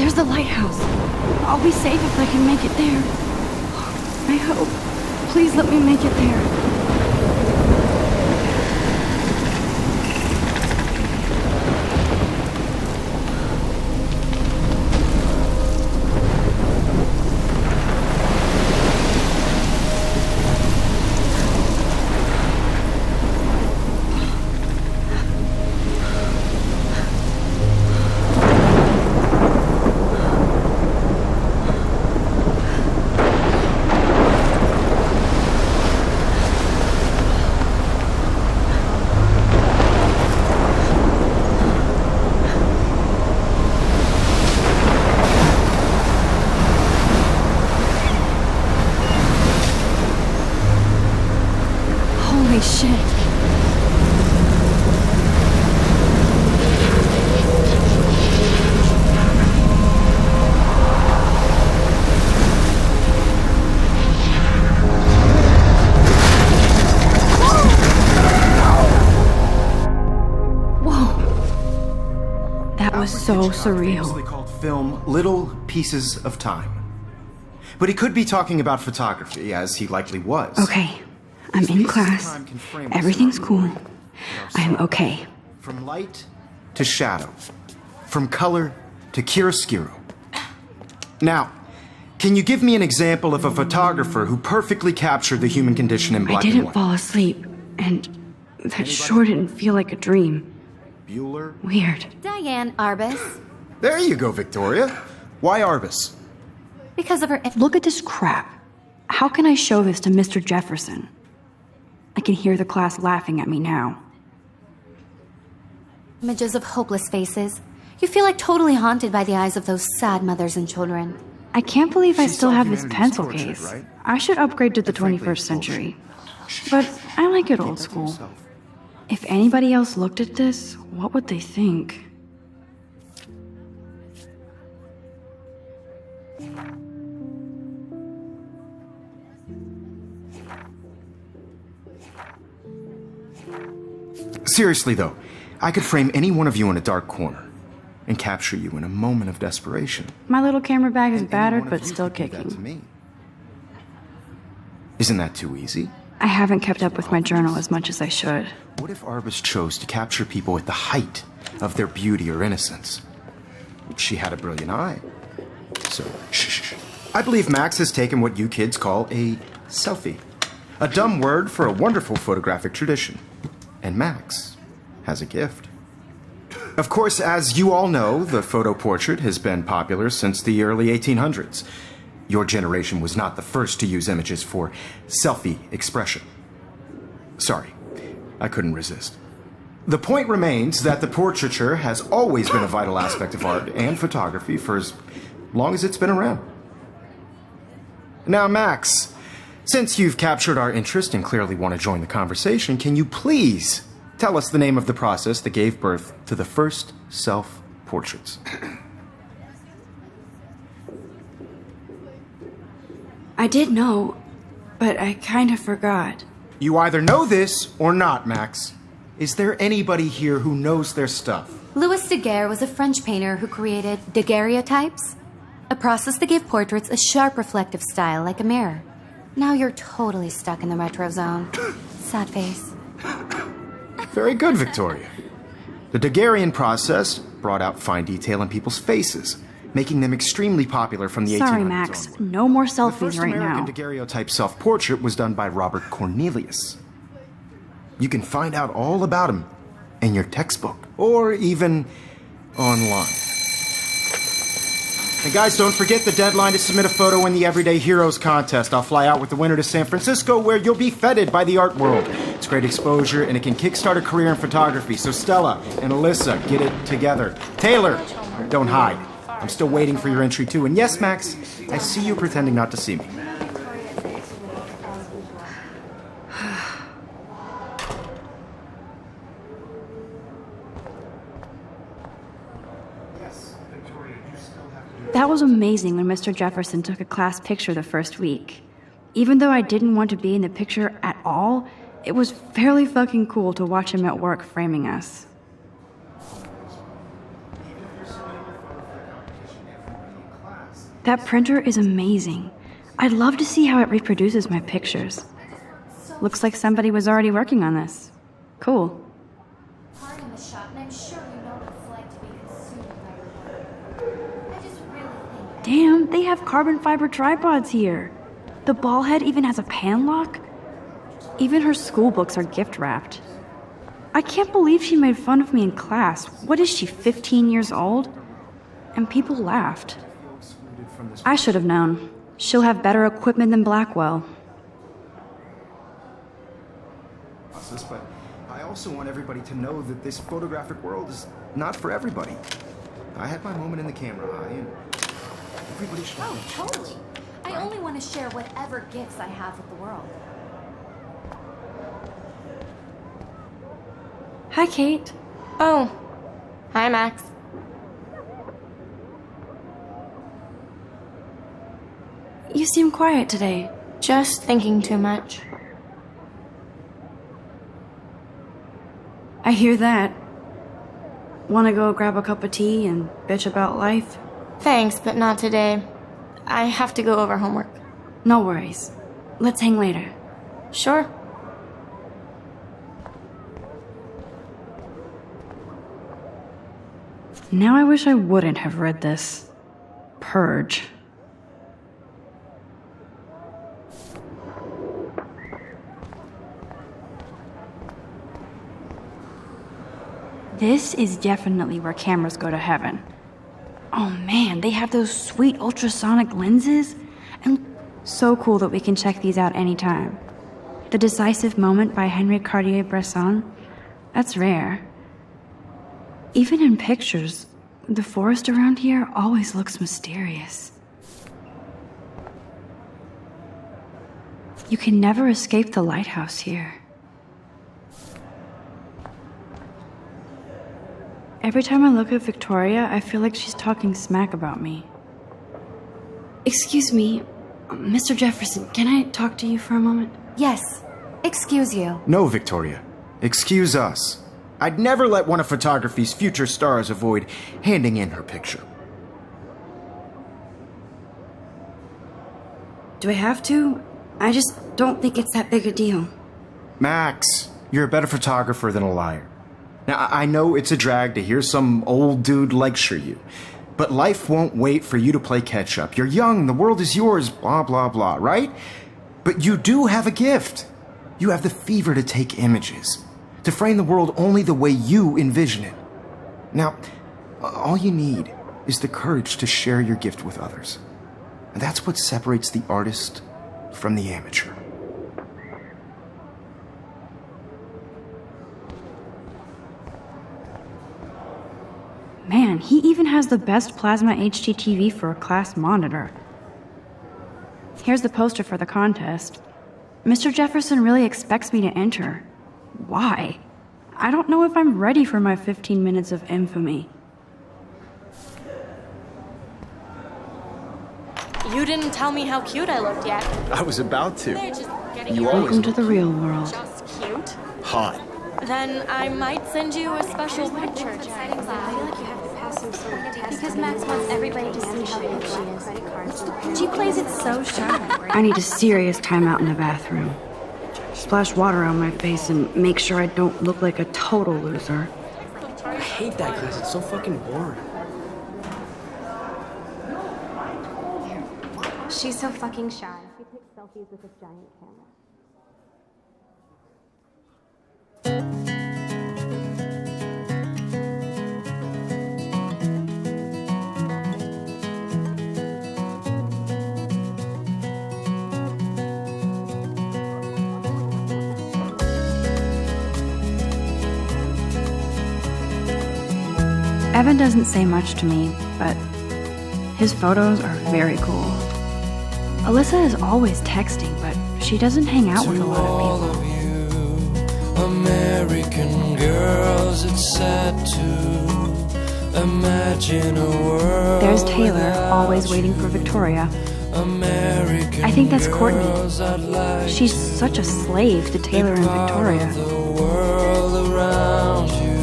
There's the lighthouse. I'll be safe if I can make it there. I hope. Please let me make it there. Holy shit. That was so surreal. Famously called film Little Pieces of Time. But he could be talking about photography, as he likely was. Okay, I'm in class. Everything's cool. I'm okay. From light to shadow. From color to chiaroscuro. Now, can you give me an example of a photographer who perfectly captured the human condition in black and I didn't white? fall asleep, and that sure didn't feel like a dream. Bueller? Weird. Diane Arbus. There you go, Victoria. Why Arbus? Because of her... Look at this crap. How can I show this to Mr. Jefferson? I can hear the class laughing at me now. Images of hopeless faces. You feel like totally haunted by the eyes of those sad mothers and children. I can't believe I She still saw have this humanity's pencil portrait, case. right? I should upgrade to the Frankly, 21st it's century. bullshit. But I like it Keep old that to school. yourself. If anybody else looked at this, what would they think? Seriously, though, I could frame any one of you in a dark corner and capture you in a moment of desperation. My little camera bag is And any battered, one of but you still could do that to kicking. me. Isn't that too easy? I haven't kept up with my journal as much as I should. What if Arbus chose to capture people at the height of their beauty or innocence? She had a brilliant eye. So, shh. I believe Max has taken what you kids call a selfie. A dumb word for a wonderful photographic tradition. And Max has a gift. Of course, as you all know, the photo portrait has been popular since the early 1800s. Your generation was not the first to use images for selfie expression. Sorry, I couldn't resist. The point remains that the portraiture has always been a vital aspect of art and photography for as long as it's been around. Now, Max, since you've captured our interest and clearly want to join the conversation, can you please tell us the name of the process that gave birth to the first self-portraits? I did know, but I kind of forgot. You either know this or not, Max. Is there anybody here who knows their stuff? Louis Daguerre was a French painter who created daguerreotypes, a process that gave portraits a sharp reflective style like a mirror. Now you're totally stuck in the retro zone. Sad face. Very good, Victoria. The Daguerrean process brought out fine detail in people's faces, making them extremely popular from the 1800s Sorry, Max. onward. No more The selfies first right American now. daguerreotype self-portrait was done by Robert Cornelius. You can find out all about him in your textbook, or even online. And guys, don't forget the deadline to submit a photo in the Everyday Heroes contest. I'll fly out with the winner to San Francisco, where you'll be feted by the art world. It's great exposure, and it can kickstart a career in photography. So Stella and Alyssa, get it together. Taylor, don't hide. I'm still waiting for your entry, too. And yes, Max, I see you pretending not to see me. That was amazing when Mr. Jefferson took a class picture the first week. Even though I didn't want to be in the picture at all, it was fairly fucking cool to watch him at work framing us. That printer is amazing. I'd love to see how it reproduces my pictures. Looks like somebody was already working on this. Cool. Pardon the shot, and I'm sure you know what it's like to be consumed by your work. I just really think... Damn, they have carbon fiber tripods here. The ball head even has a pan lock. Even her school books are gift wrapped. I can't believe she made fun of me in class. What is she, 15 years old? And people laughed. I should have known. She'll have better equipment than Blackwell. But I also want everybody to know that this photographic world is not for everybody. I had my moment in the camera eye, and everybody should have Oh, a chance. totally. I only want to share whatever gifts I have with the world. Hi, Kate. Oh, hi, Max. You seem quiet today. Just thinking too much. I hear that. Want to go grab a cup of tea and bitch about life? Thanks, but not today. I have to go over homework. No worries. Let's hang later. Sure. Now I wish I wouldn't have read this. Purge. This is definitely where cameras go to heaven. Oh man, they have those sweet ultrasonic lenses. And so cool that we can check these out anytime. The Decisive Moment by Henri Cartier-Bresson. That's rare. Even in pictures, the forest around here always looks mysterious. You can never escape the lighthouse here. Every time I look at Victoria, I feel like she's talking smack about me. Excuse me, Mr. Jefferson, can I talk to you for a moment? Yes. Excuse you. No, Victoria. Excuse us. I'd never let one of photography's future stars avoid handing in her picture. Do I have to? I just don't think it's that big a deal. Max, you're a better photographer than a liar. Now, I know it's a drag to hear some old dude lecture you, but life won't wait for you to play catch-up. You're young, the world is yours, blah, blah, blah, right? But you do have a gift. You have the fever to take images, to frame the world only the way you envision it. Now, all you need is the courage to share your gift with others. And that's what separates the artist from the amateur. Man, he even has the best plasma HDTV for a class monitor. Here's the poster for the contest. Mr. Jefferson really expects me to enter. Why? I don't know if I'm ready for my 15 minutes of infamy. You didn't tell me how cute I looked yet. I was about to. They're just getting You always Welcome to the real world. just cute. hot. Then I might send you a special picture, Jack. Because Max wants everybody to see how good she is. She plays it so sharp. I need a serious timeout in the bathroom. Splash water on my face and make sure I don't look like a total loser. I hate that class. It's so fucking boring. She's so fucking shy. She takes selfies with this giant camera. Evan doesn't say much to me, but his photos are very cool. Alyssa is always texting, but she doesn't hang out with a lot of people. American girls, it's sad to imagine a world. There's Taylor, always waiting for Victoria. American I think that's Courtney. girls, I'd like She's such a slave to Taylor and Victoria. the world around you.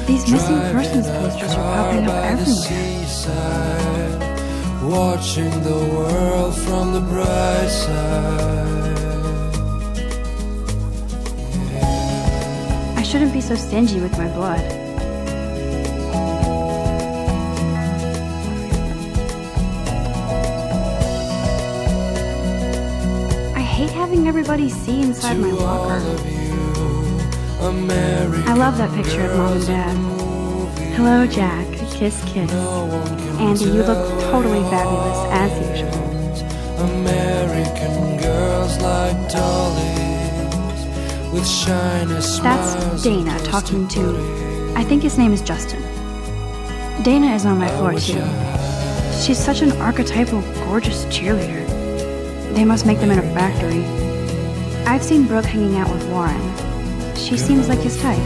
These missing persons posters are popping up everywhere. Seaside, watching the world from the bright side. I shouldn't be so stingy with my blood. I hate having everybody see inside my locker. I love that picture of Mom and Dad. Hello, Jack. Kiss, kiss. Andy, you look totally fabulous, as usual. American girls like dollies with shiny smiles. That's Dana talking to, I think his name is Justin. Dana is on my floor too. She's such an archetypal, gorgeous cheerleader. They must make them in a factory. I've seen Brooke hanging out with Warren. She seems like his type.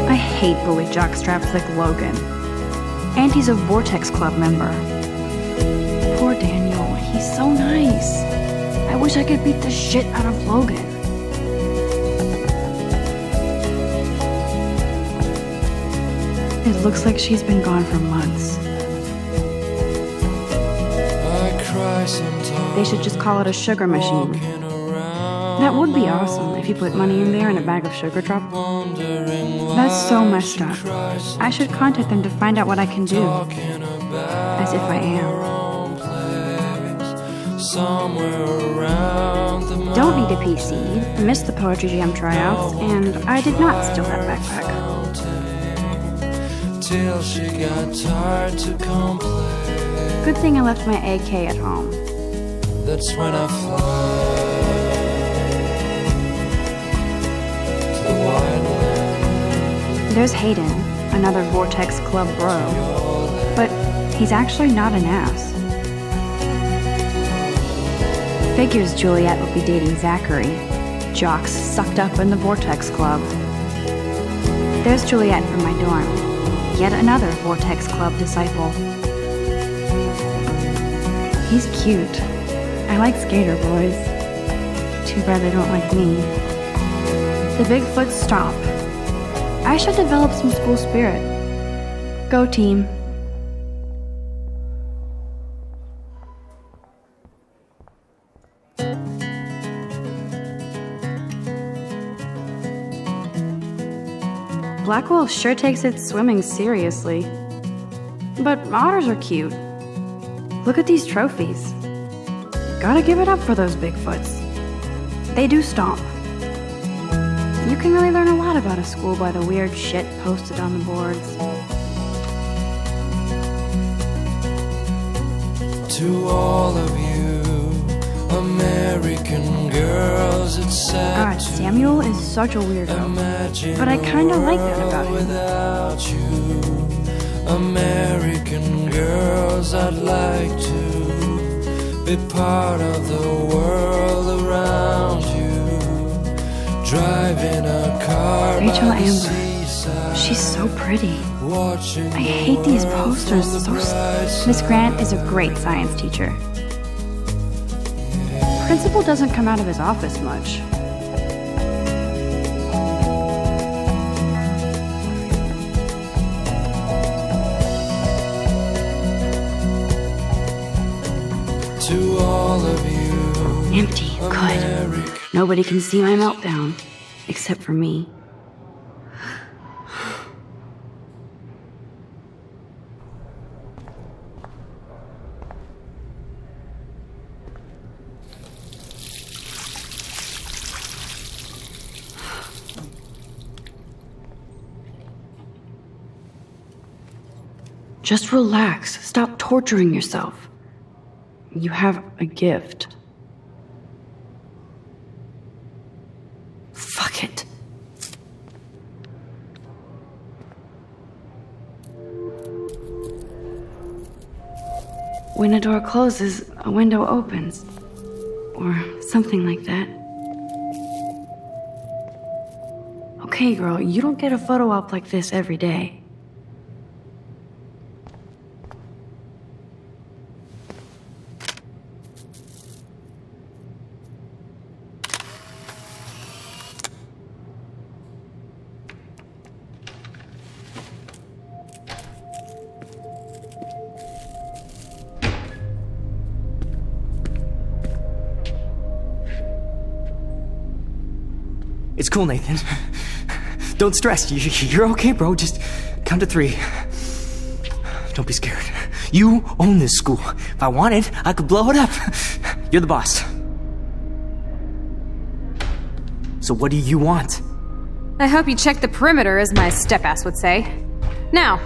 I hate bully jockstraps like Logan. And he's a Vortex Club member. Poor Daniel, he's so nice. I wish I could beat the shit out of Logan. It looks like she's been gone for months. I cry sometimes. They should just call it a sugar machine. That would be awesome if you put money in there and a bag of sugar dropped. That's so messed up. I should contact them to find out what I can do. As if I am. Don't need a PC, missed the Poetry Jam tryouts, and I did not steal that backpack. Till she got tired to complain. Good thing I left my AK at home. That's when I fly to the wildland. There's Hayden, another Vortex Club bro, but he's actually not an ass. Figures Juliet would be dating Zachary, jocks sucked up in the Vortex Club. There's Juliet from my dorm, yet another Vortex Club disciple. He's cute. I like skater boys. Too bad they don't like me. The Bigfoots stomp. I should develop some school spirit. Go team. Blackwell sure takes its swimming seriously. But otters are cute. Look at these trophies. Gotta give it up for those Bigfoots. They do stomp. You can really learn a lot about a school by the weird shit posted on the boards. To all of you American girls, it's sad God, to Samuel is such a weirdo. imagine But I kinda like that about him. without you. American girls, I'd like to be part of the world around you. Driving a car Rachel by the Amber. seaside, She's so pretty. watching I hate these the world posters. from the So bright Miss side. Grant is a great science teacher. Principal doesn't come out of his office much. To all of you Empty. Good. American Nobody can see my meltdown. Except for me. Just relax. Stop torturing yourself. You have a gift. Fuck it. When a door closes, a window opens. Or something like that. Okay, girl, you don't get a photo op like this every day. It's cool, Nathan. Don't stress. You're okay, bro. Just count to 3. Don't be scared. You own this school. If I wanted, I could blow it up. You're the boss. So what do you want? I hope you checked the perimeter, as my step-ass would say. Now,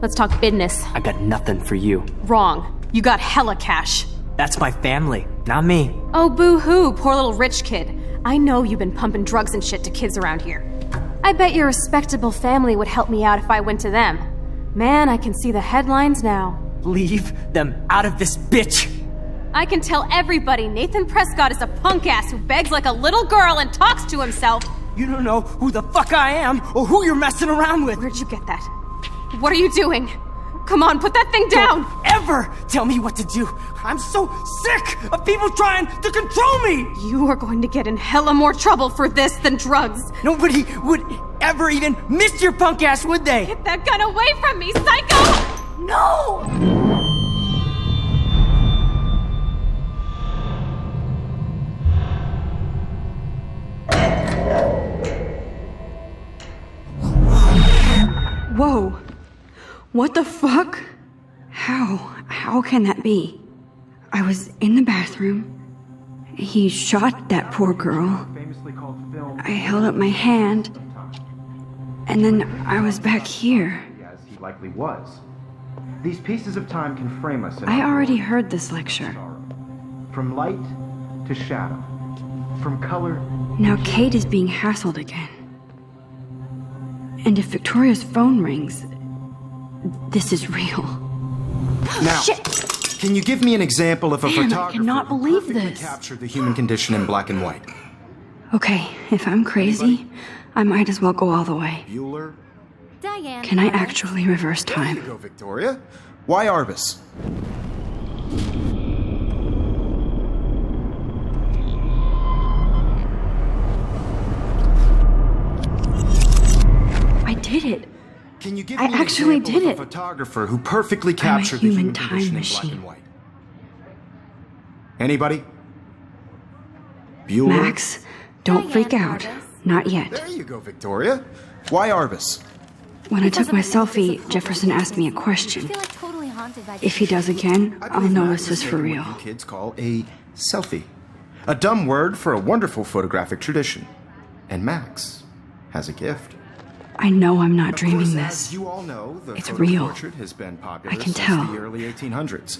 let's talk business. I got nothing for you. Wrong. You got hella cash. That's my family, not me. Oh, boo-hoo, poor little rich kid. I know you've been pumping drugs and shit to kids around here. I bet your respectable family would help me out if I went to them. Man, I can see the headlines now. Leave them out of this bitch! I can tell everybody Nathan Prescott is a punk-ass who begs like a little girl and talks to himself. You don't know who the fuck I am or who you're messing around with. Where'd you get that? What are you doing? Come on, put that thing down! Don't ever tell me what to do! I'm so sick of people trying to control me! You are going to get in hella more trouble for this than drugs. Nobody would ever even miss your punk ass, would they? Get that gun away from me, psycho! No! Whoa. What the fuck? How can that be? I was in the bathroom. He shot that poor girl. I held up my hand. And then I was back here. As he likely was. These pieces of time can frame us. I already heard this lecture. From light to shadow. From color. Now Kate is being hassled again. And if Victoria's phone rings, this is real. Now, Shit. Can you give me an example of a Man, I photographer cannot who believe perfectly this. captured the human condition in black and white? Okay, if I'm crazy, I might as well go all the way. Bueller? Diane. Can I actually reverse There you time? go, Victoria. Why Arbus? I did it. Can you give I me an actually example did of a it. photographer who perfectly captured the human human time condition in black machine. and white? Anybody? Bueller? Max, don't freak out. Not yet. There you go, Victoria. Why Arbus? When I took my selfie, Jefferson asked me a question. I feel like totally haunted by If he does again, I I'll believe know Max this is for taken real. what you kids call a selfie. A dumb word for a wonderful photographic tradition. And Max has a gift. I know I'm not Of dreaming course, this. as you all know, the It's photo real. portrait has been popular I can since tell. the early 1800s.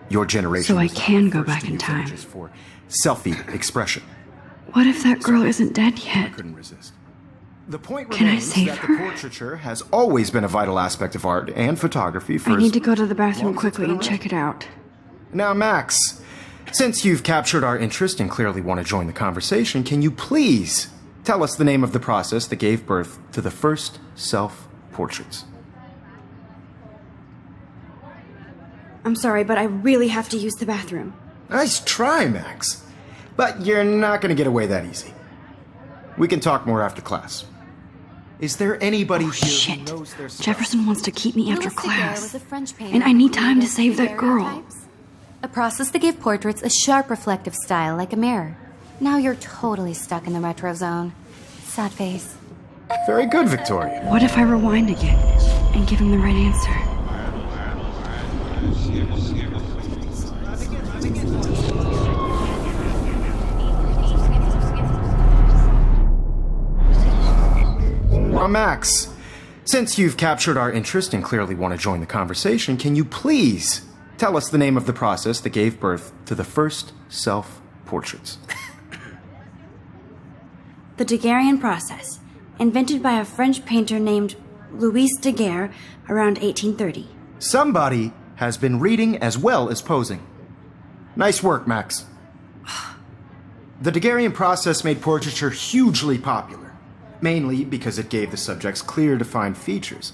Your generation So I was the can go first back to in use time. images for selfie expression. What if that girl isn't dead I yet? couldn't resist. The point Can I remains save that her? the portraiture has always been a vital aspect of art and photography for I as need to go to the long bathroom as it's quickly been and check it out. Now, Max, since you've captured our interest and clearly want to join the conversation, can you please tell us the name of the process that gave birth to the first self-portraits? I'm sorry, but I really have to use the bathroom. Nice try, Max. But you're not going to get away that easy. We can talk more after class. Is there anybody Oh, here shit. who knows their stuff? Jefferson wants to keep me after Louis Daguerre class. was a French painter And I need who time to created save that girl. daguerreotypes, a process that gave portraits a sharp reflective style like a mirror. Now you're totally stuck in the retro zone. Sad face. Very good, Victoria. What if I rewind again and give him the right answer? Max, since you've captured our interest and clearly want to join the conversation, can you please tell us the name of the process that gave birth to the first self-portraits? The Daguerrean process, invented by a French painter named Louis Daguerre around 1830. Somebody has been reading as well as posing. Nice work, Max. The Daguerrean process made portraiture hugely popular, mainly because it gave the subjects clear, defined features.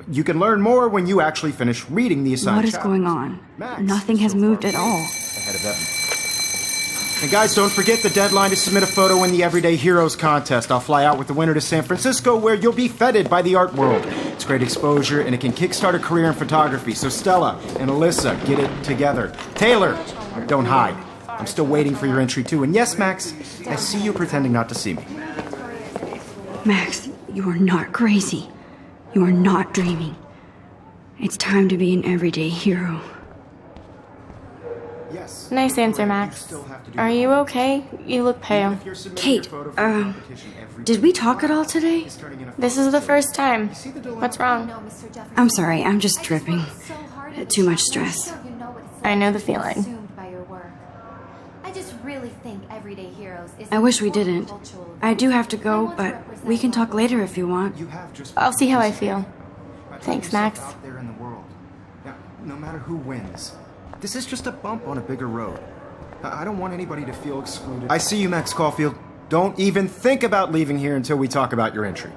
You can learn more when you actually finish reading the assigned What is chapters. going on? Max, Nothing has so moved far at all. ahead of Evan. And guys, don't forget the deadline to submit a photo in the Everyday Heroes contest. I'll fly out with the winner to San Francisco, where you'll be feted by the art world. It's great exposure, and it can kickstart a career in photography. So Stella and Alyssa, get it together. Taylor, don't hide. I'm still waiting for your entry too. And yes, Max, I see you pretending not to see me. Max, you are not crazy. You are not dreaming. It's time to be an everyday hero. Yes. Nice answer, Max. Are you okay? You look pale. Kate, did we talk at all today? This is the first time. What's wrong? I'm sorry, I'm just dripping. Too much stress. I know the feeling. I just really think everyday heroes is I wish we didn't. I do have to go, but we can talk later if you want. I'll see how I feel. Thanks, Max. Out there in the world. Now, no matter who wins, this is just a bump on a bigger road. I don't want anybody to feel excluded. I see you, Max Caulfield. Don't even think about leaving here until we talk about your entry.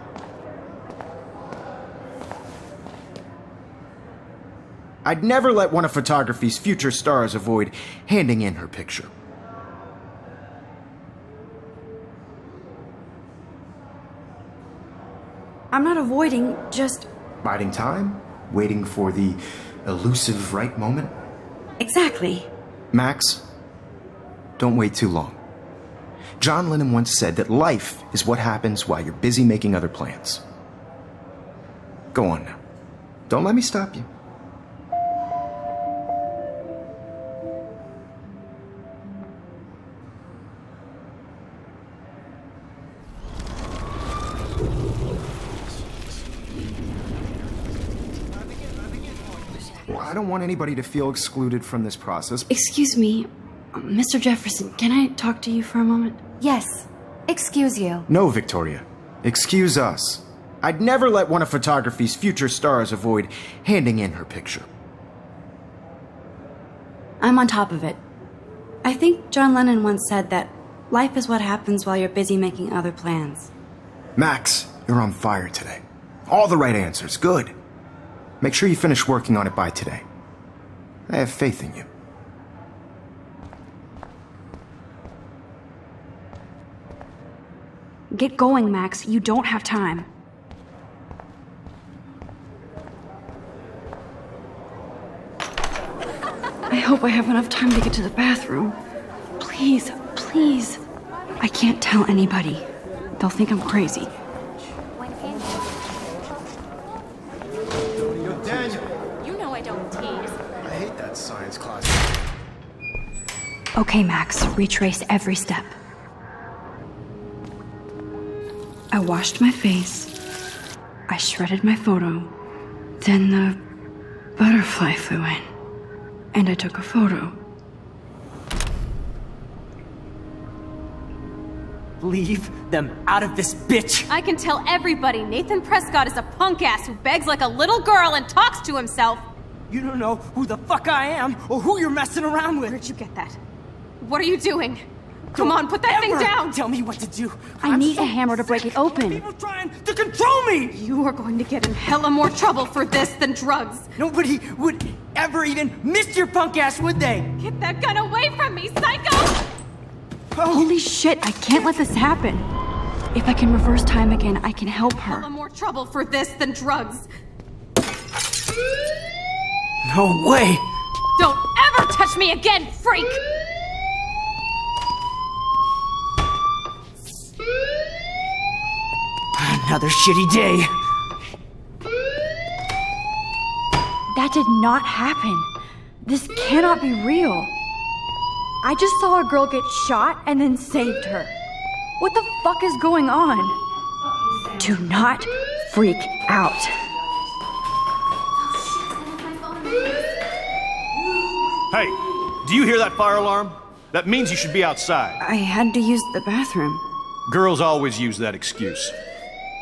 I'd never let one of photography's future stars avoid handing in her picture. I'm not avoiding, just... Biding time? Waiting for the elusive right moment? Exactly. Max, don't wait too long. John Lennon once said that life is what happens while you're busy making other plans. Go on now. Don't let me stop you. I don't want anybody to feel excluded from this process. Excuse me, Mr. Jefferson, can I talk to you for a moment? Yes. Excuse you. No, Victoria. Excuse us. I'd never let one of photography's future stars avoid handing in her picture. I'm on top of it. I think John Lennon once said that life is what happens while you're busy making other plans. Max, you're on fire today. All the right answers. Good. Make sure you finish working on it by today. I have faith in you. Get going, Max. You don't have time. I hope I have enough time to get to the bathroom. Please, please. I can't tell anybody. They'll think I'm crazy. You know I don't tease. I hate that science class. Okay, Max. Retrace every step. I washed my face. I shredded my photo. Then the butterfly flew in. And I took a photo. Leave them out of this bitch! I can tell everybody Nathan Prescott is a punk ass who begs like a little girl and talks to himself. You don't know who the fuck I am or who you're messing around with. Where'd you get that? What are you doing? Come on, put that thing Ever down! Tell me what to do. I need a hammer to break it open. People trying to control me! You are going to get in hella more trouble for this than drugs. Nobody would ever even miss your punk ass, would they? Get that gun away from me, psycho! Holy shit, I can't let this happen. If I can reverse time again, I can help her. Hella more trouble for this than drugs. No way! Don't ever touch me again, freak! Another shitty day. That did not happen. This cannot be real. I just saw a girl get shot and then saved her. What the fuck is going on? Do not freak out. Hey, do you hear that fire alarm? That means you should be outside. I had to use the bathroom. Girls always use that excuse.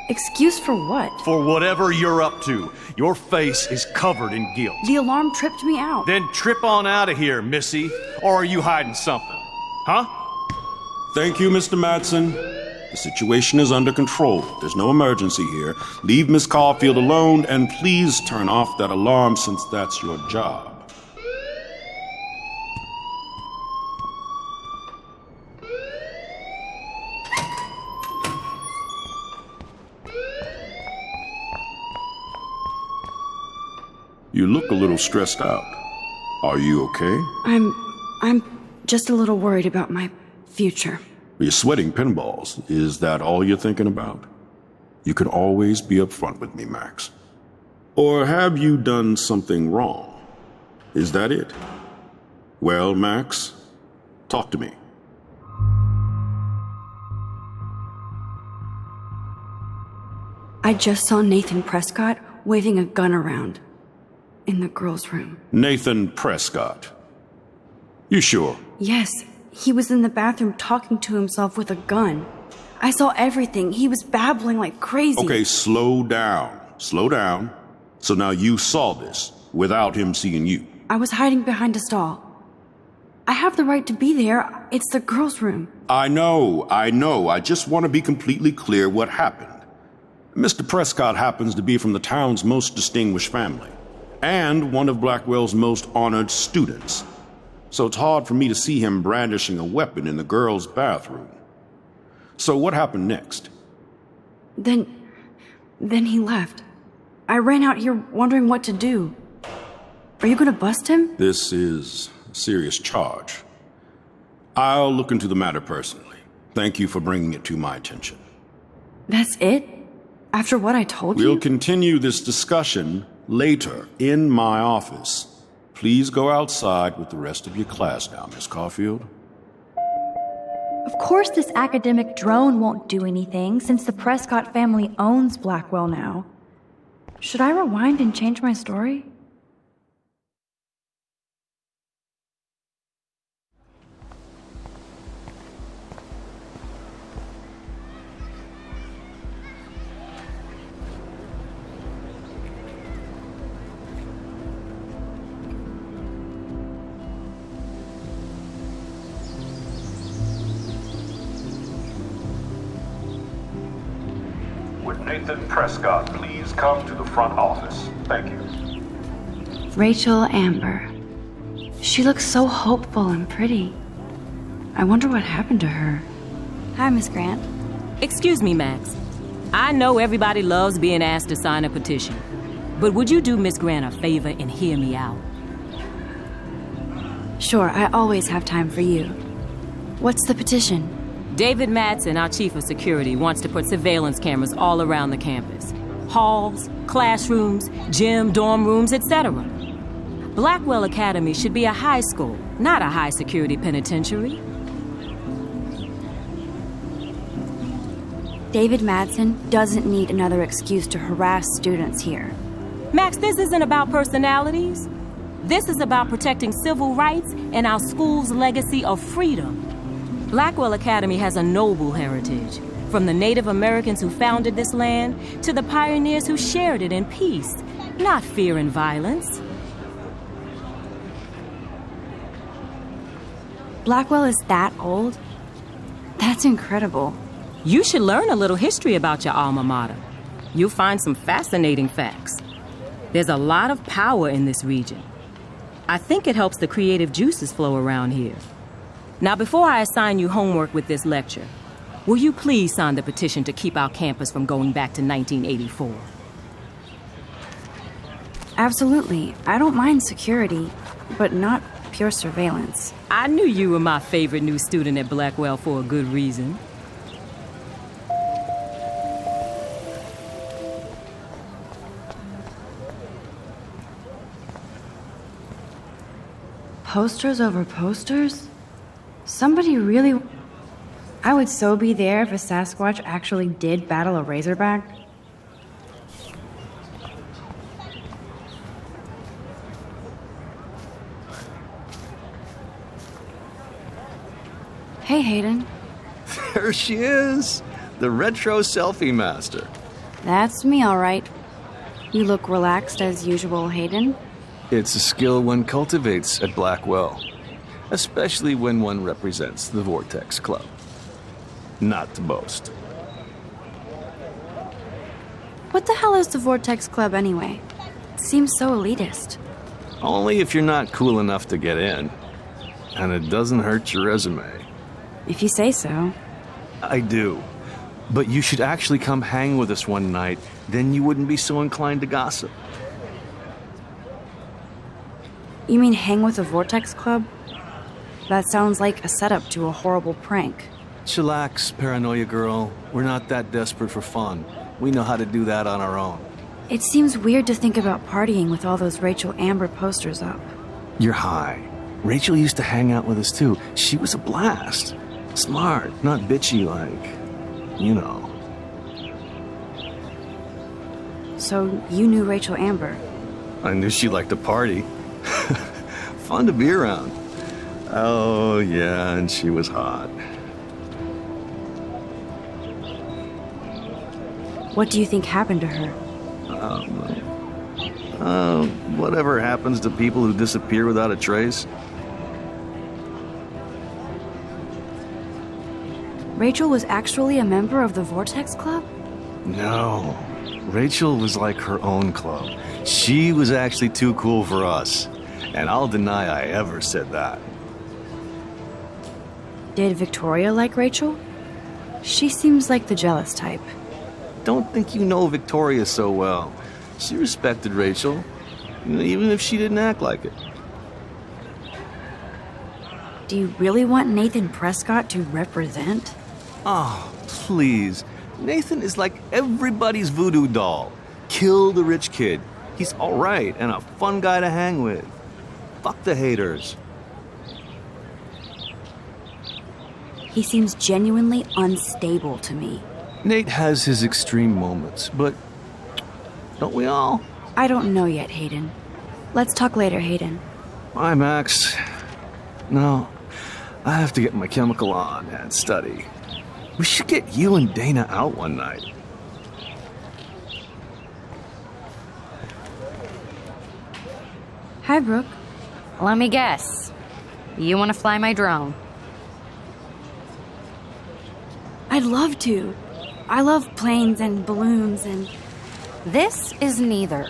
Excuse for what? For whatever you're up to, your face is covered in guilt. The alarm tripped me out. Then trip on out of here, Missy. Or are you hiding something? Huh? Thank you, Mr. Madsen. The situation is under control. There's no emergency here. Leave Miss Caulfield alone, and please turn off that alarm since that's your job. You look a little stressed out. Are you okay? I'm just a little worried about my future. You're sweating pinballs. Is that all you're thinking about? You can always be upfront with me, Max. Or have you done something wrong? Is that it? Well, Max, talk to me. I just saw Nathan Prescott waving a gun around in the girls' room. Nathan Prescott. You sure? Yes, he was in the bathroom talking to himself with a gun. I saw everything. He was babbling like crazy. Okay, slow down. Slow down. So now you saw this without him seeing you. I was hiding behind a stall. I have the right to be there. It's the girls' room. I know. I just want to be completely clear what happened. Mr. Prescott happens to be from the town's most distinguished family, and one of Blackwell's most honored students. So it's hard for me to see him brandishing a weapon in the girls' bathroom. So what happened next? Then he left. I ran out here wondering what to do. Are you gonna bust him? This is a serious charge. I'll look into the matter personally. Thank you for bringing it to my attention. That's it? After what I told you? We'll continue this discussion later in my office. Please go outside with the rest of your class now, Miss Caulfield. Of course this academic drone won't do anything since the Prescott family owns Blackwell now. Should I rewind and change my story? Would Nathan Prescott please come to the front office? Thank you. Rachel Amber. She looks so hopeful and pretty. I wonder what happened to her. Hi, Miss Grant. Excuse me, Max. I know everybody loves being asked to sign a petition, but would you do Miss Grant a favor and hear me out? Sure, I always have time for you. What's the petition? David Madsen, our chief of security, wants to put surveillance cameras all around the campus. Halls, classrooms, gym, dorm rooms, etc. Blackwell Academy should be a high school, not a high-security penitentiary. David Madsen doesn't need another excuse to harass students here. Max, this isn't about personalities. This is about protecting civil rights and our school's legacy of freedom. Blackwell Academy has a noble heritage, from the Native Americans who founded this land to the pioneers who shared it in peace, not fear and violence. Blackwell is that old? That's incredible. You should learn a little history about your alma mater. You'll find some fascinating facts. There's a lot of power in this region. I think it helps the creative juices flow around here. Now, before I assign you homework with this lecture, will you please sign the petition to keep our campus from going back to 1984? Absolutely. I don't mind security, but not pure surveillance. I knew you were my favorite new student at Blackwell for a good reason. Posters over posters? Somebody really... I would so be there if a Sasquatch actually did battle a razorback. Hey, Hayden. There she is! The retro selfie master. That's me, all right. You look relaxed as usual, Hayden. It's a skill one cultivates at Blackwell, especially when one represents the Vortex Club. Not to boast. What the hell is the Vortex Club anyway? It seems so elitist. Only if you're not cool enough to get in. And it doesn't hurt your resume. If you say so. I do. But you should actually come hang with us one night, then you wouldn't be so inclined to gossip. You mean hang with the Vortex Club? That sounds like a setup to a horrible prank. Chillax, paranoia girl. We're not that desperate for fun. We know how to do that on our own. It seems weird to think about partying with all those Rachel Amber posters up. You're high. Rachel used to hang out with us too. She was a blast. Smart, not bitchy like, you know. So you knew Rachel Amber? I knew she liked to party. Fun to be around. Oh, yeah, and she was hot. What do you think happened to her? Whatever happens to people who disappear without a trace. Rachel was actually a member of the Vortex Club? No. Rachel was like her own club. She was actually too cool for us. And I'll deny I ever said that. Did Victoria like Rachel? She seems like the jealous type. Don't think you know Victoria so well. She respected Rachel, even if she didn't act like it. Do you really want Nathan Prescott to represent? Oh, please. Nathan is like everybody's voodoo doll. Kill the rich kid. He's all right and a fun guy to hang with. Fuck the haters. He seems genuinely unstable to me. Nate has his extreme moments, but don't we all? I don't know yet, Hayden. Let's talk later, Hayden. Bye, Max. No, I have to get my chemical on and study. We should get you and Dana out one night. Hi, Brooke. Let me guess. You want to fly my drone? I'd love to. I love planes and balloons and... This is neither.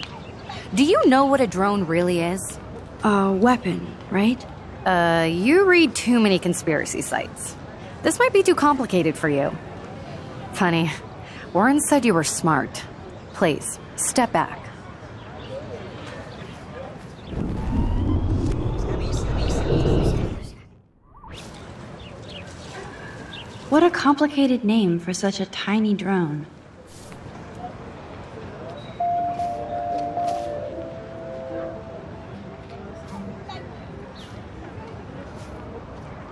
Do you know what a drone really is? A weapon, right? You read too many conspiracy sites. This might be too complicated for you. Funny, Warren said you were smart. Please, step back. What a complicated name for such a tiny drone.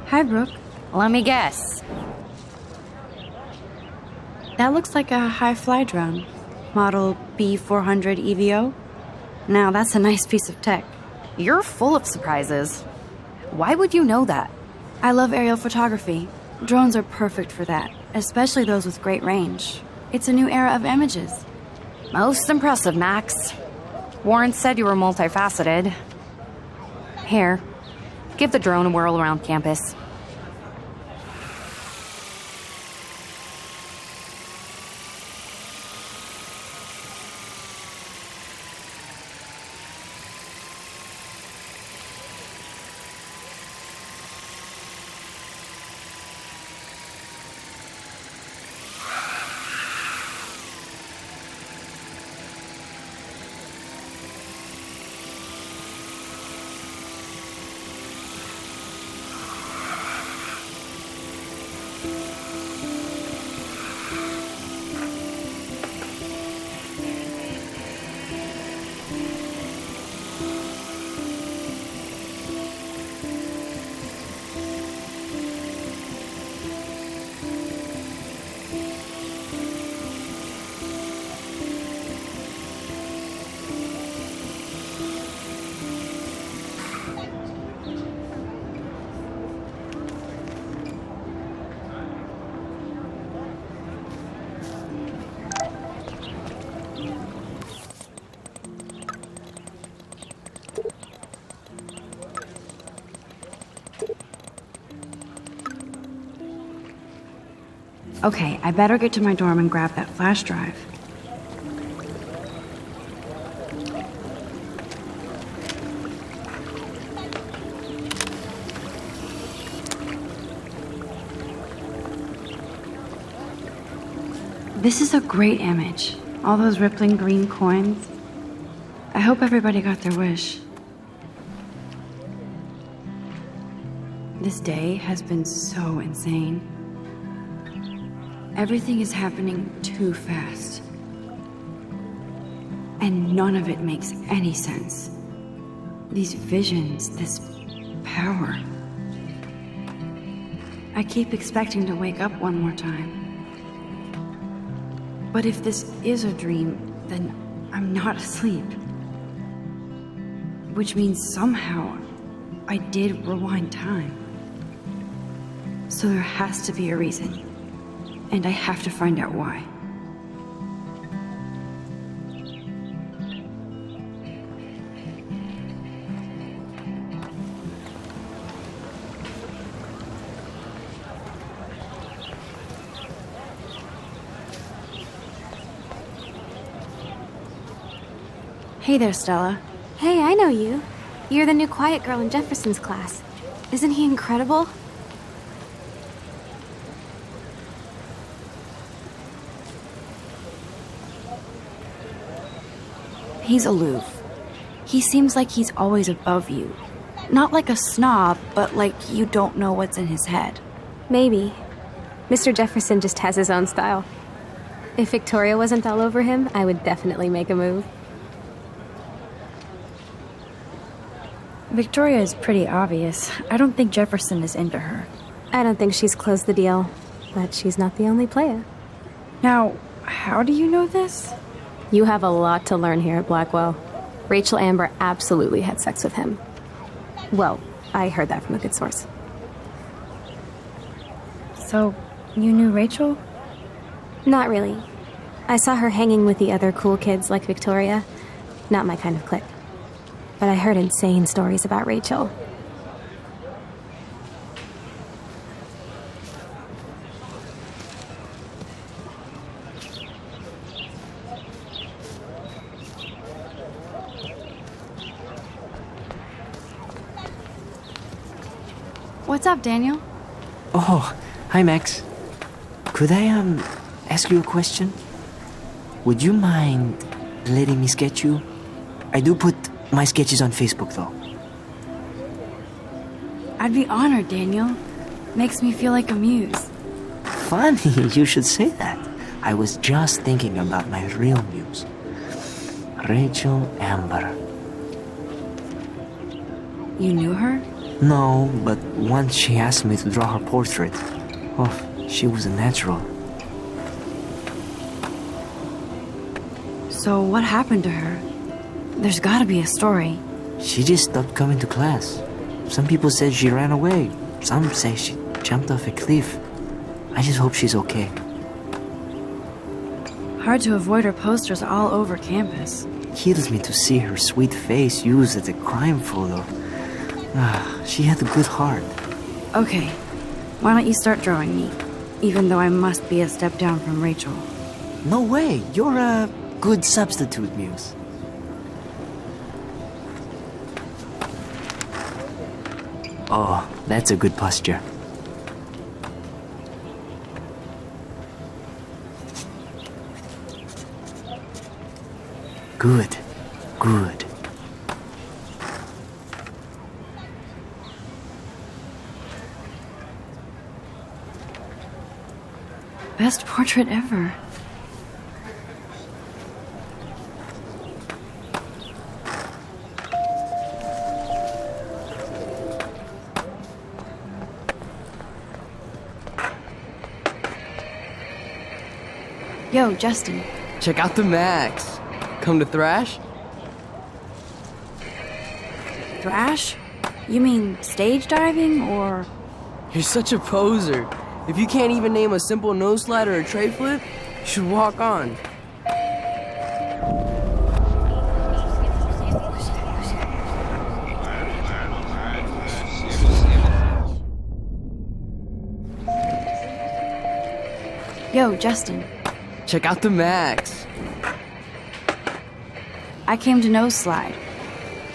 Hi, Brooke. Let me guess. That looks like a high-fly drone. Model B400 EVO. Now, that's a nice piece of tech. You're full of surprises. Why would you know that? I love aerial photography. Drones are perfect for that, especially those with great range. It's a new era of images. Most impressive, Max. Warren said you were multifaceted. Here, give the drone a whirl around campus. Okay, I better get to my dorm and grab that flash drive. This is a great image. All those rippling green coins. I hope everybody got their wish. This day has been so insane. Everything is happening too fast. And none of it makes any sense. These visions, this power. I keep expecting to wake up one more time. But if this is a dream, then I'm not asleep. Which means somehow I did rewind time. So there has to be a reason. And I have to find out why. Hey there, Stella. Hey, I know you. You're the new quiet girl in Jefferson's class. Isn't he incredible? He's aloof. He seems like he's always above you. Not like a snob, but like you don't know what's in his head. Maybe. Mr. Jefferson just has his own style. If Victoria wasn't all over him, I would definitely make a move. Victoria is pretty obvious. I don't think Jefferson is into her. I don't think she's closed the deal, but she's not the only player. Now, how do you know this? You have a lot to learn here at Blackwell. Rachel Amber absolutely had sex with him. Well, I heard that from a good source. So, you knew Rachel? Not really. I saw her hanging with the other cool kids like Victoria. Not my kind of clique. But I heard insane stories about Rachel. What's up, Daniel? Oh, hi, Max. Could I, ask you a question? Would you mind letting me sketch you? I do put my sketches on Facebook, though. I'd be honored, Daniel. Makes me feel like a muse. Funny, you should say that. I was just thinking about my real muse. Rachel Amber. You knew her? No, but once she asked me to draw her portrait. Oh, she was a natural. So what happened to her? There's gotta be a story. She just stopped coming to class. Some people said she ran away. Some say she jumped off a cliff. I just hope she's okay. Hard to avoid her posters all over campus. Kills me to see her sweet face used as a crime photo. She had a good heart. Okay, why don't you start drawing me? Even though I must be a step down from Rachel. No way, you're a good substitute muse. Oh, that's a good posture. Good, good. Best portrait ever. Yo, Justin. Check out the Max. Come to thrash? Thrash? You mean stage diving, or...? You're such a poser. If you can't even name a simple nose slide or a tray flip, you should walk on. Yo, Justin. Check out the Max. I came to nose slide,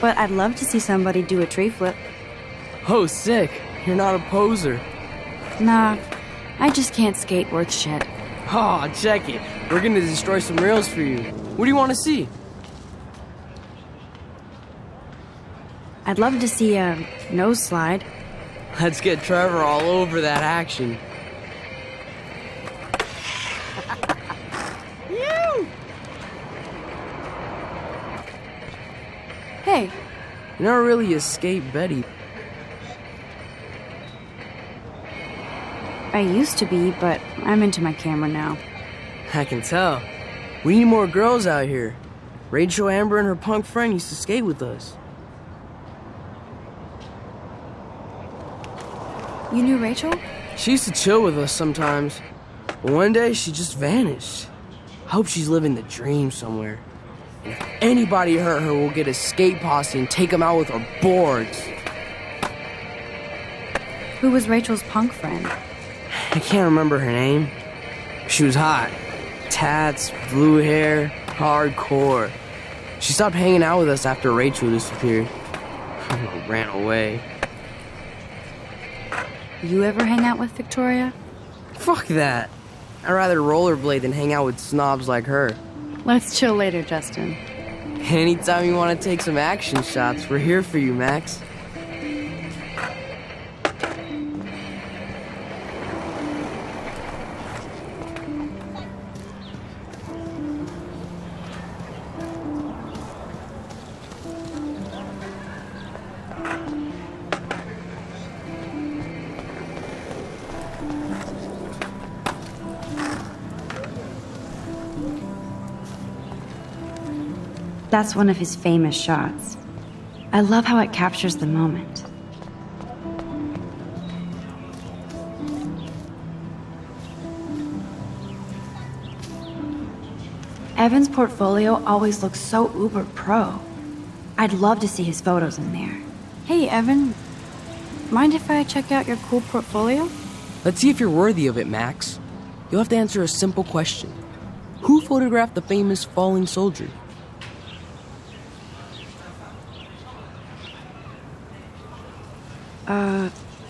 but I'd love to see somebody do a tree flip. Oh, sick. You're not a poser. Nah, I just can't skate worth shit. Oh, check it. We're gonna destroy some rails for you. What do you want to see? I'd love to see a nose slide. Let's get Trevor all over that action. You're not really escape Betty. I used to be, but I'm into my camera now. I can tell. We need more girls out here. Rachel Amber and her punk friend used to skate with us. You knew Rachel? She used to chill with us sometimes. But one day, she just vanished. I hope she's living the dream somewhere. And if anybody hurt her, we'll get a skate posse and take them out with our boards. Who was Rachel's punk friend? I can't remember her name. She was hot. Tats, blue hair, hardcore. She stopped hanging out with us after Rachel disappeared. Ran away. You ever hang out with Victoria? Fuck that. I'd rather rollerblade than hang out with snobs like her. Let's chill later, Justin. Anytime you want to take some action shots, we're here for you, Max. That's one of his famous shots. I love how it captures the moment. Evan's portfolio always looks so uber pro. I'd love to see his photos in there. Hey, Evan, mind if I check out your cool portfolio? Let's see if you're worthy of it, Max. You'll have to answer a simple question. Who photographed the famous falling soldier?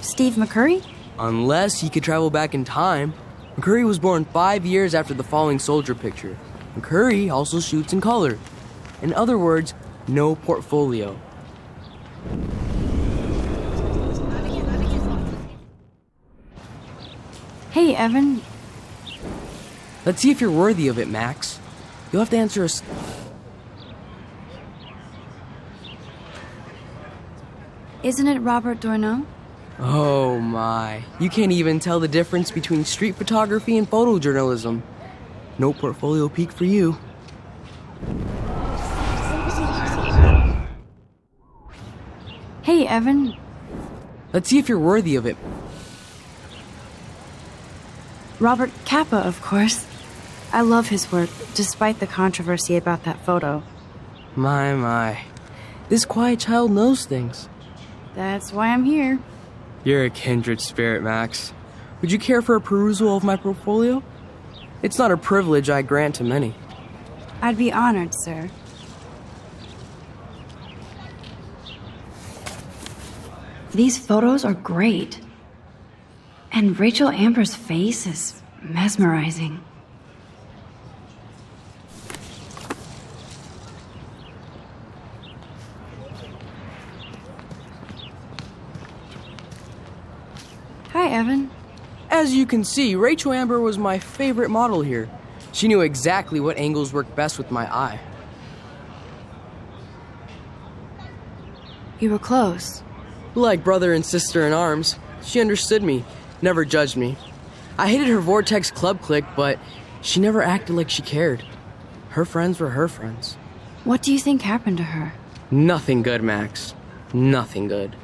Steve McCurry? Unless he could travel back in time. McCurry was born 5 years after the falling soldier picture. McCurry also shoots in color. In other words, no portfolio. Hey, Evan. Let's see if you're worthy of it, Max. You'll have to answer a... Isn't it Robert Dourneau? Oh my. You can't even tell the difference between street photography and photojournalism. No portfolio peak for you. Hey, Evan. Let's see if you're worthy of it. Robert Capa, of course. I love his work, despite the controversy about that photo. My. This quiet child knows things. That's why I'm here. You're a kindred spirit, Max. Would you care for a perusal of my portfolio? It's not a privilege I grant to many. I'd be honored, sir. These photos are great. And Rachel Amber's face is mesmerizing. Hi, Evan. As you can see, Rachel Amber was my favorite model here. She knew exactly what angles worked best with my eye. You were close. Like brother and sister in arms, she understood me, never judged me. I hated her Vortex Club clique, but she never acted like she cared. Her friends were her friends. What do you think happened to her? Nothing good, Max. Nothing good.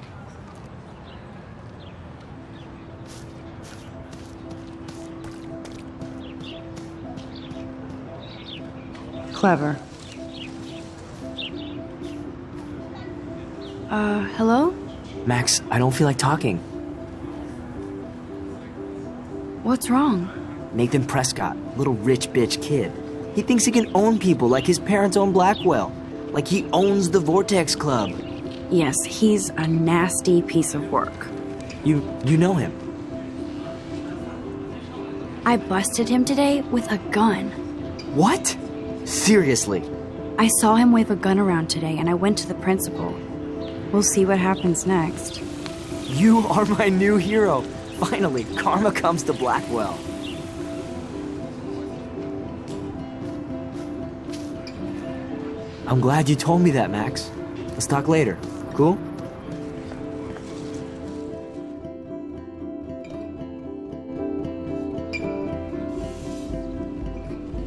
Clever. Hello? Max, I don't feel like talking. What's wrong? Nathan Prescott, little rich bitch kid. He thinks he can own people like his parents own Blackwell. Like he owns the Vortex Club. Yes, he's a nasty piece of work. You know him? I busted him today with a gun. What? Seriously? I saw him wave a gun around today and I went to the principal. We'll see what happens next. You are my new hero. Finally, karma comes to Blackwell. I'm glad you told me that, Max. Let's talk later. Cool?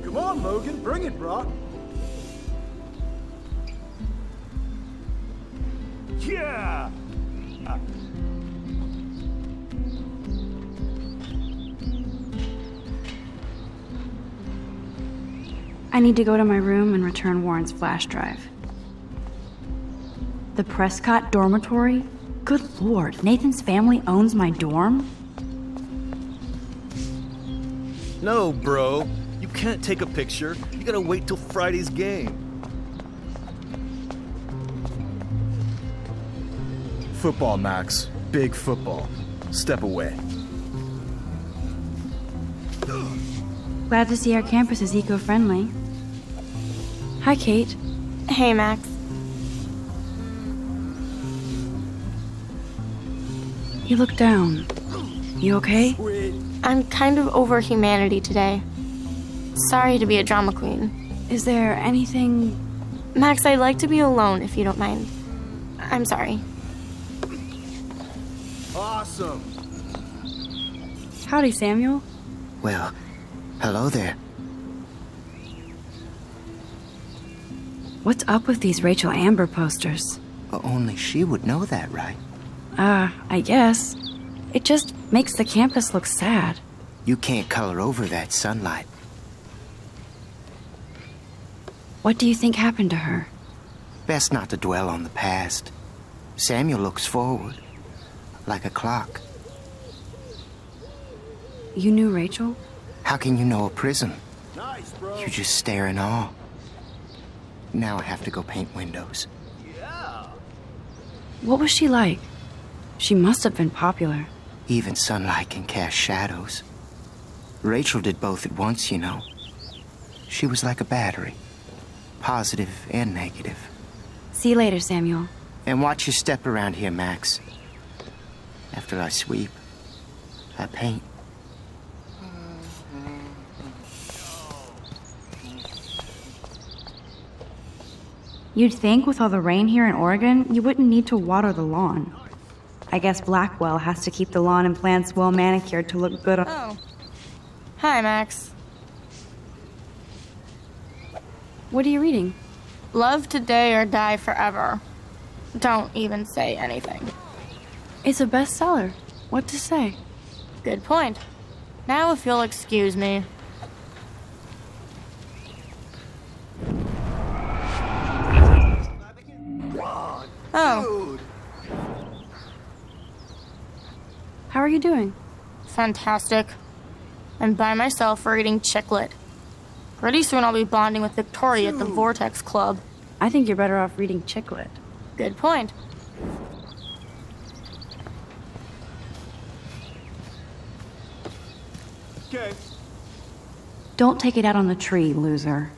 Come on, Logan, bring it, bro. Yeah! I need to go to my room and return Warren's flash drive. The Prescott dormitory? Good lord, Nathan's family owns my dorm? No, bro. You can't take a picture. You gotta wait till Friday's game. Football, Max. Big football. Step away. Glad to see our campus is eco-friendly. Hi, Kate. Hey, Max. You look down. You okay? I'm kind of over humanity today. Sorry to be a drama queen. Is there anything... Max, I'd like to be alone if you don't mind. I'm sorry. Awesome. Howdy, Samuel. Well, hello there. What's up with these Rachel Amber posters? Only she would know that, right? I guess. It just makes the campus look sad. You can't color over that sunlight. What do you think happened to her? Best not to dwell on the past. Samuel looks forward, like a clock. You knew Rachel? How can you know a prison? Nice, bro. You just stare in awe. Now I have to go paint windows. Yeah. What was she like? She must have been popular. Even sunlight can cast shadows. Rachel did both at once, you know. She was like a battery. Positive and negative. See you later, Samuel. And watch your step around here, Max. After I sweep, I paint. You'd think with all the rain here in Oregon, you wouldn't need to water the lawn. I guess Blackwell has to keep the lawn and plants well manicured to look good on... Oh. Hi, Max. What are you reading? Love today or die forever. Don't even say anything. It's a bestseller. What to say? Good point. Now if you'll excuse me. Oh. How are you doing? Fantastic. I'm by myself reading Chicklet. Pretty soon I'll be bonding with Victoria at the Vortex Club. I think you're better off reading Chicklet. Good point. Okay. Don't take it out on the tree, loser.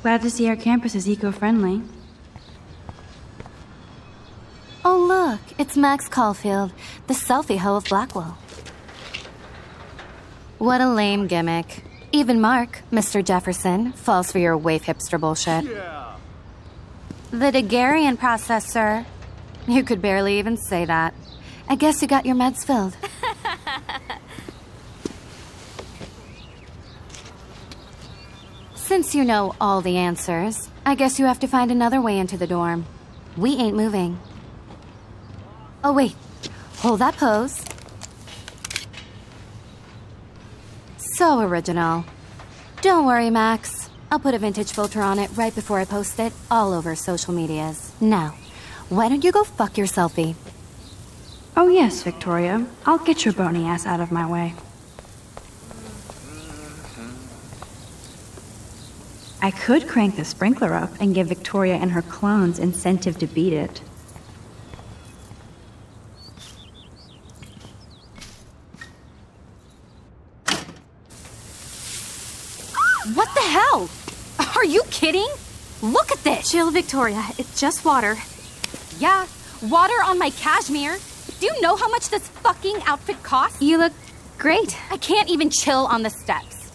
Glad to see our campus is eco-friendly. Oh, look, it's Max Caulfield, the selfie hoe of Blackwell. What a lame gimmick. Even Mark, Mr. Jefferson, falls for your wave hipster bullshit. Yeah. The Daguerrean process, sir. You could barely even say that. I guess you got your meds filled. Since you know all the answers, I guess you have to find another way into the dorm. We ain't moving. Oh, wait. Hold that pose. So original. Don't worry, Max. I'll put a vintage filter on it right before I post it all over social medias. Now, why don't you go fuck your selfie? Oh yes, Victoria. I'll get your bony ass out of my way. I could crank the sprinkler up and give Victoria and her clones incentive to beat it. What the hell? Are you kidding? Look at this! Chill, Victoria. It's just water. Yeah, water on my cashmere. Do you know how much this fucking outfit costs? You look great. I can't even chill on the steps.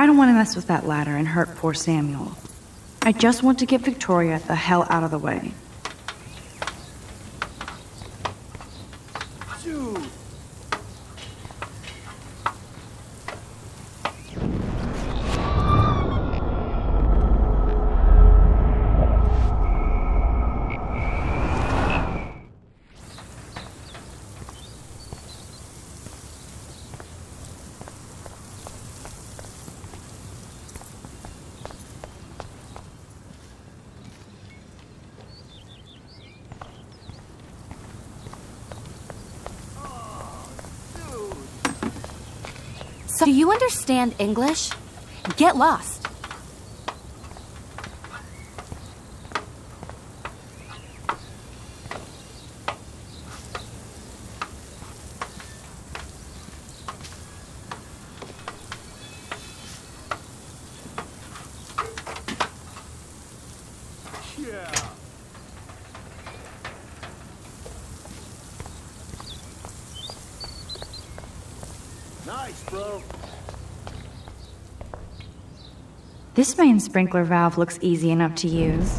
I don't want to mess with that ladder and hurt poor Samuel. I just want to get Victoria the hell out of the way. Dude. So, do you understand English? Get lost. Yeah. Nice, bro. This main sprinkler valve looks easy enough to use.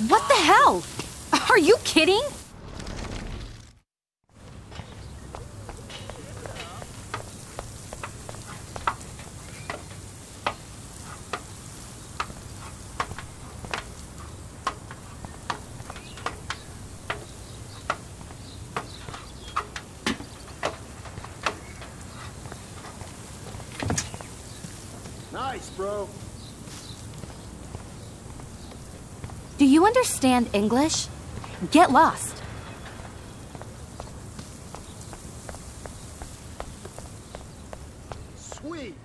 What the hell? Are you kidding? Nice, bro. Do you understand English? Get lost. Sweet.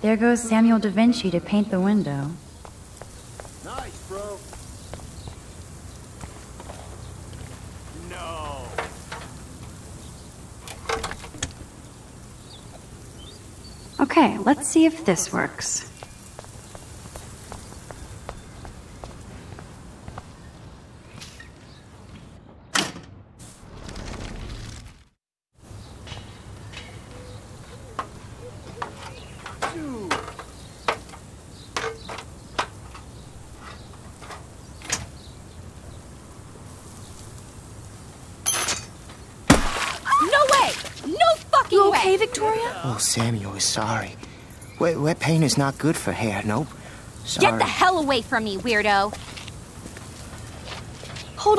There goes Samuel da Vinci to paint the window. Nice, bro. No. Okay, let's see if this works. Dude. No way! No fucking You way! okay, Victoria? Oh, Samuel is sorry. Wet paint is not good for hair, nope. Sorry. Get the hell away from me, weirdo! Hold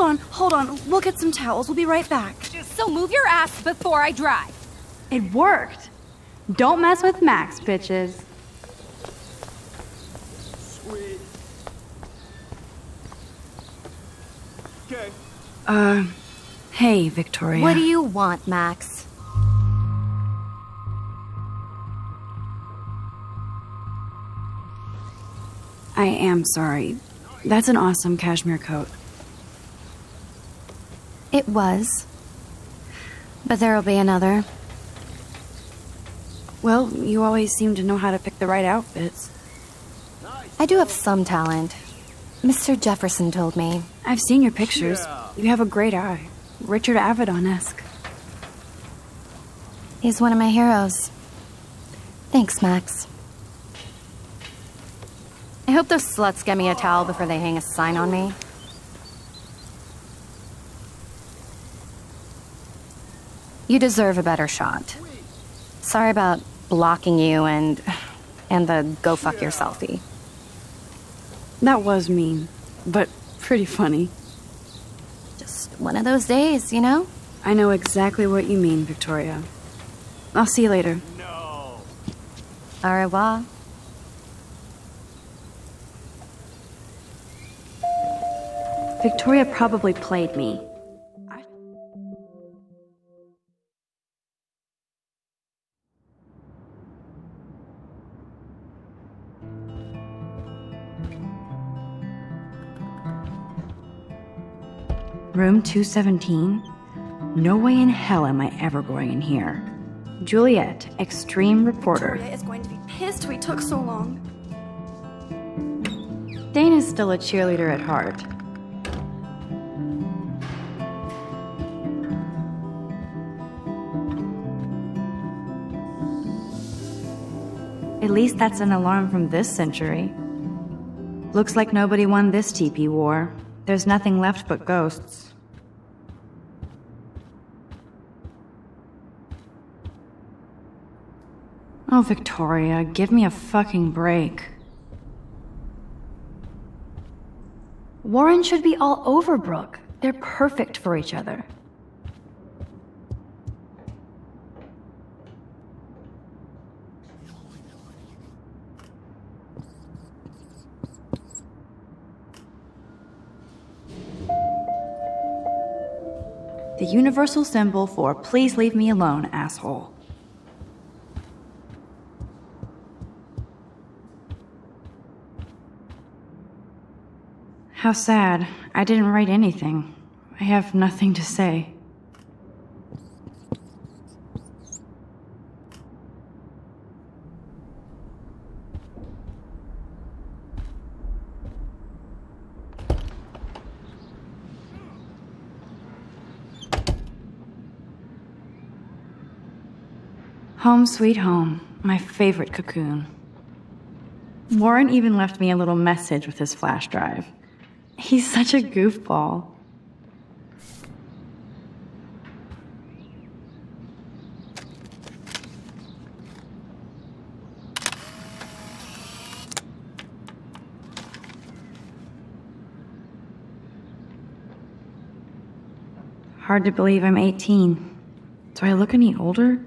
on. We'll get some towels. We'll be right back. So move your ass before I drive. It worked! Don't mess with Max, bitches. Sweet. Okay. Hey, Victoria. What do you want, Max? I am sorry. That's an awesome cashmere coat. It was. But there'll be another. Well, you always seem to know how to pick the right outfits. I do have some talent. Mr. Jefferson told me. I've seen your pictures. You have a great eye. Richard Avedon-esque. He's one of my heroes. Thanks, Max. I hope those sluts get me a towel before they hang a sign on me. You deserve a better shot. Sorry about blocking you and the go fuck yourselfie. That was mean, but pretty funny. Just one of those days, you know? I know exactly what you mean, Victoria. I'll see you later. No. Au revoir. Victoria probably played me. Room 217? No way in hell am I ever going in here. Juliet, extreme reporter. Victoria is going to be pissed we took so long. Dana's still a cheerleader at heart. At least that's an alarm from this century. Looks like nobody won this TP war. There's nothing left but ghosts. Oh, Victoria, give me a fucking break. Warren should be all over Brooke. They're perfect for each other. The universal symbol for please leave me alone, asshole. How sad. I didn't write anything. I have nothing to say. Home sweet home, my favorite cocoon. Warren even left me a little message with his flash drive. He's such a goofball. Hard to believe I'm 18. Do I look any older?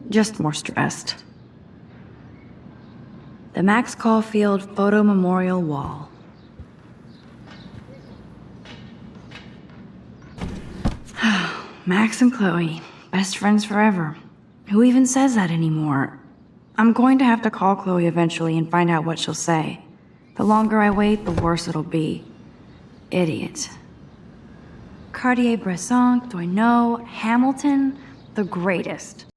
Just more stressed. The Max Caulfield Photo Memorial Wall. Max and Chloe, best friends forever. Who even says that anymore? I'm going to have to call Chloe eventually and find out what she'll say. The longer I wait, the worse it'll be. Idiot. Cartier-Bresson, Doisneau, Hamilton, the greatest.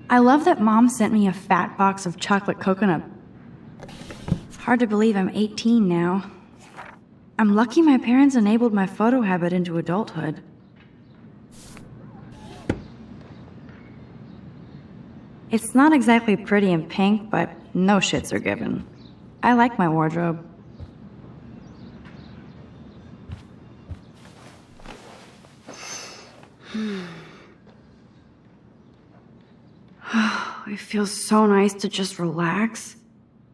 I love that Mom sent me a fat box of chocolate coconut. Hard to believe I'm 18 now. I'm lucky my parents enabled my photo habit into adulthood. It's not exactly pretty and pink, but no shits are given. I like my wardrobe. It feels so nice to just relax.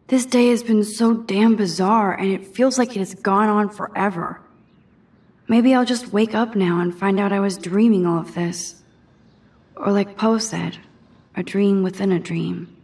This day has been so damn bizarre, and it feels like it has gone on forever. Maybe I'll just wake up now and find out I was dreaming all of this. Or like Poe said, a dream within a dream.